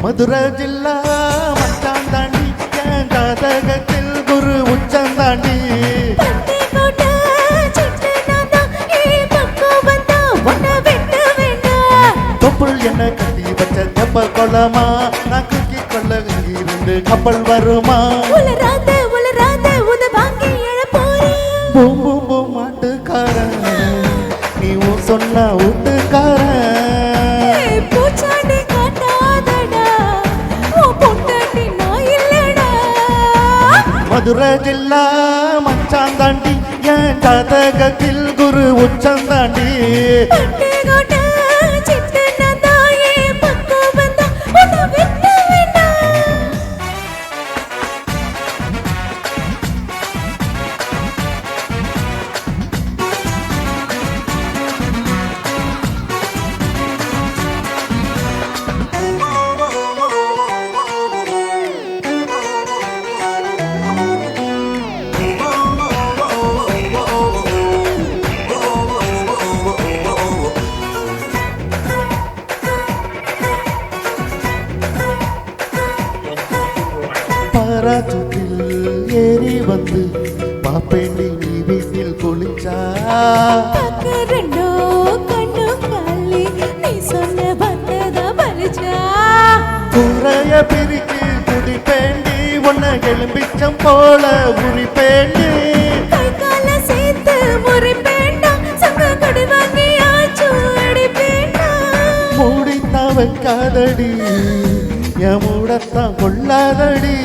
மதுரை ஜில்லா மச்சான் தாண்டி என் ஜாதகத்தில் குரு உச்சம் தாண்டி தொப்புள் என்ன கட்டி வச்ச தெப்ப கொள்ளமா நான் குக்கி கொள்ள இருந்து கப்பல் வருமா பூம் பூம் பூம் மாட்டுக்காரன் நீ சொன்ன வீட்டுக்காரன் மதுரை ஜில்லா மச்சான் தாண்டி என் ஜாதகத்தில் குரு உச்சம் தாண்டி பாராசூட்டில் ஏறி வந்து பாப்பேண்டி நீ வீட்டில் குளிச்சா குறைய பிரிக்கு குடிப்பேண்டி உன்னை எலும்பிச்சம் போல உரிப்பேண்டி மூடித்தான் வைக்காதடி என் மூடத்தான் கொள்ளாதடி